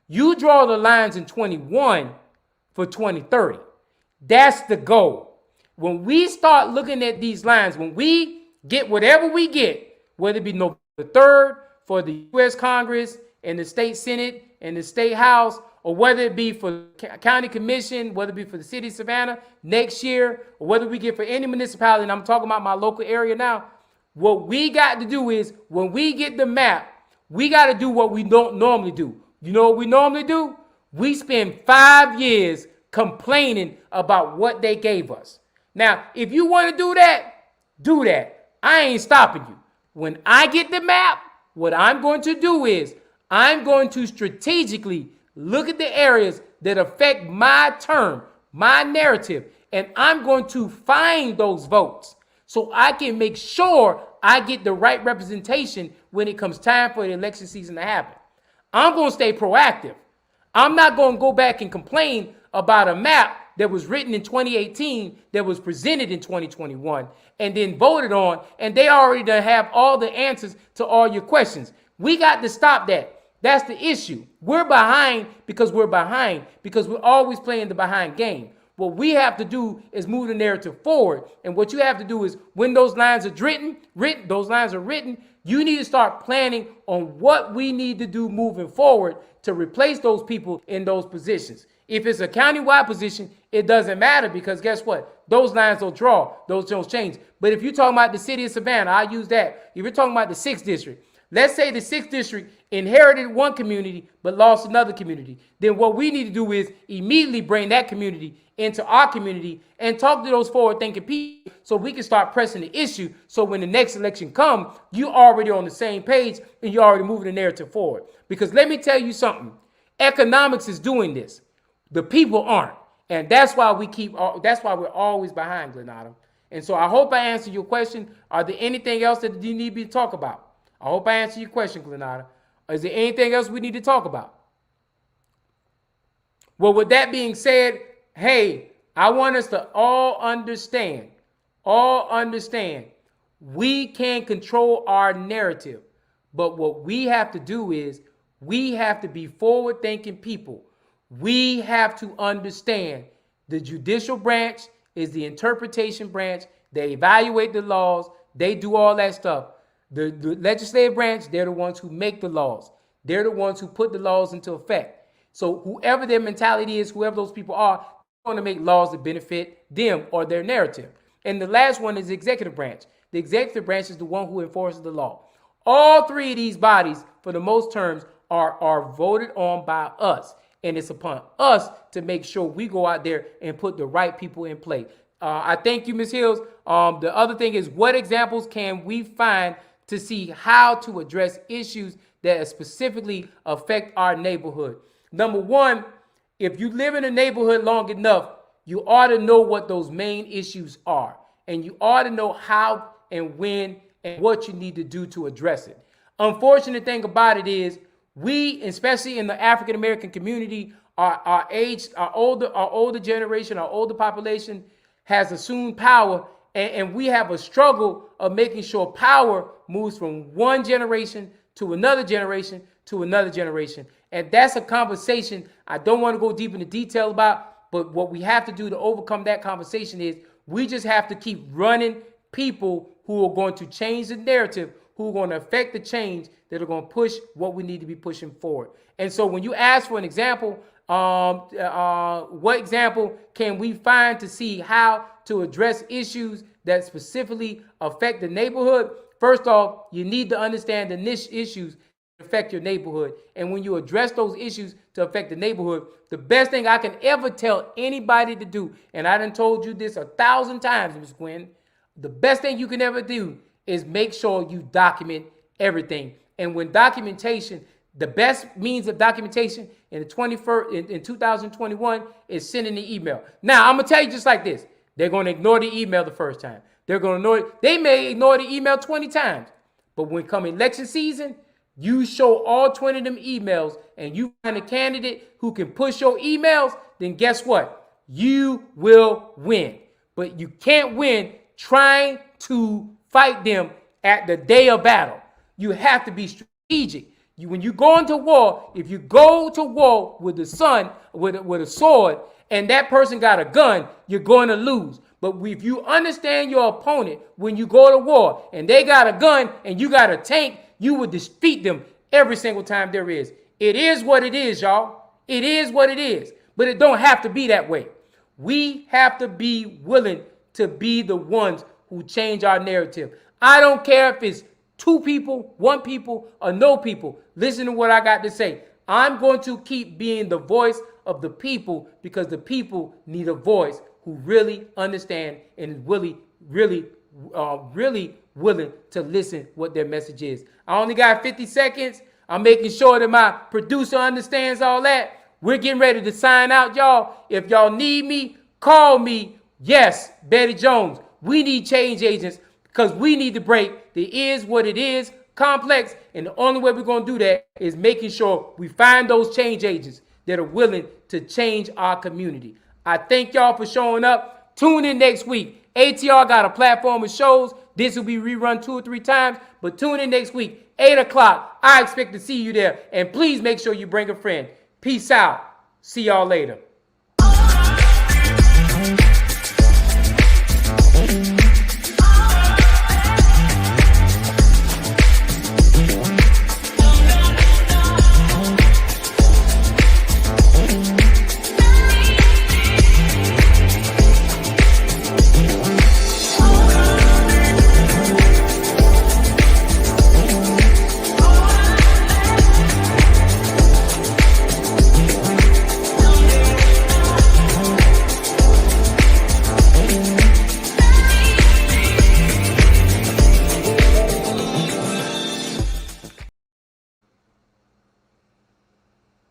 You draw the lines in 21 for 2030. That's the goal. When we start looking at these lines, when we get whatever we get, whether it be November 3rd for the U.S. Congress and the state Senate and the state House, or whether it be for the county commission, whether it be for the city of Savannah next year, or whether we get for any municipality, and I'm talking about my local area now, what we got to do is when we get the map, we got to do what we don't normally do. You know what we normally do? We spend 5 years complaining about what they gave us. Now, if you want to do that, do that. I ain't stopping you. When I get the map, what I'm going to do is I'm going to strategically look at the areas that affect my term, my narrative, and I'm going to find those votes so I can make sure I get the right representation when it comes time for the election season to happen. I'm going to stay proactive. I'm not going to go back and complain about a map that was written in 2018 that was presented in 2021 and then voted on, and they already have all the answers to all your questions. We got to stop that. That's the issue. We're behind because we're always playing the behind game. What we have to do is move the narrative forward. And what you have to do is when those lines are written, you need to start planning on what we need to do moving forward to replace those people in those positions. If it's a countywide position, it doesn't matter because guess what? Those lines don't draw. Those don't change. But if you're talking about the city of Savannah, I use that. If you're talking about the 6th district, let's say the 6th district inherited one community but lost another community. Then what we need to do is immediately bring that community into our community and talk to those forward-thinking people so we can start pressing the issue so when the next election comes, you're already on the same page and you're already moving the narrative forward. Because let me tell you something. Economics is doing this. The people aren't. And that's why we're always behind, Glenada. And so I hope I answered your question. Are there anything else that you need me to talk about? I hope I answered your question, Glenada. Is there anything else we need to talk about? Well, with that being said, hey, I want us to all understand, we can control our narrative. But what we have to do is we have to be forward thinking people. We have to understand the judicial branch is the interpretation branch. They evaluate the laws. They do all that stuff. The legislative branch, they're the ones who make the laws. They're the ones who put the laws into effect. So whoever their mentality is, whoever those people are, they're going to make laws that benefit them or their narrative. And the last one is the executive branch. The executive branch is the one who enforces the law. All three of these bodies, for the most terms, are voted on by us. And it's upon us to make sure we go out there and put the right people in play. I thank you, Ms. Hills. The other thing is, what examples can we find to see how to address issues that specifically affect our neighborhood? Number one, if you live in a neighborhood long enough, you ought to know what those main issues are. And you ought to know how and when and what you need to do to address it. Unfortunate thing about it is, we, especially in the African American community, our older generation, our older population has assumed power, and we have a struggle of making sure power moves from one generation to another generation to another generation. And that's a conversation I don't want to go deep into detail about, but what we have to do to overcome that conversation is we just have to keep running people who are going to change the narrative, who are going to affect the change, that are going to push what we need to be pushing forward. And so when you ask for an example, what example can we find to see how to address issues that specifically affect the neighborhood? First off, you need to understand the niche issues that affect your neighborhood. And when you address those issues to affect the neighborhood, the best thing I can ever tell anybody to do, and I done told you this 1,000 times, Ms. Gwen, the best thing you can ever do is make sure you document everything. And when documentation, the best means of documentation in the 21st in 2021 is sending the email. Now, I'm gonna tell you just like this: they're gonna ignore the email the first time. They're gonna ignore it. They may ignore the email 20 times, but when come election season, you show all 20 of them emails, and you find a candidate who can push your emails. Then guess what? You will win. But you can't win trying to fight them at the day of battle. You have to be strategic. When you go into war, if you go to war with the sun, with a sword, and that person got a gun, you're going to lose. But if you understand your opponent when you go to war, and they got a gun and you got a tank, you will defeat them every single time there is. It is what it is, y'all. It is what it is. But it don't have to be that way. We have to be willing to be the ones who change our narrative. I don't care if it's 2 people, 1 people, or no people. Listen to what I got to say. I'm going to keep being the voice of the people because the people need a voice who really understand and is really willing to listen what their message is. I only got 50 seconds. I'm making sure that my producer understands all that. We're getting ready to sign out, y'all. If y'all need me, call me. Yes, Betty Jones. We need change agents because we need to break the is what it is complex. And the only way we're going to do that is making sure we find those change agents that are willing to change our community. I thank y'all for showing up. Tune in next week. ATR got a platform of shows. This will be rerun 2 or 3 times, but tune in next week, 8 o'clock. I expect to see you there. And please make sure you bring a friend. Peace out. See y'all later.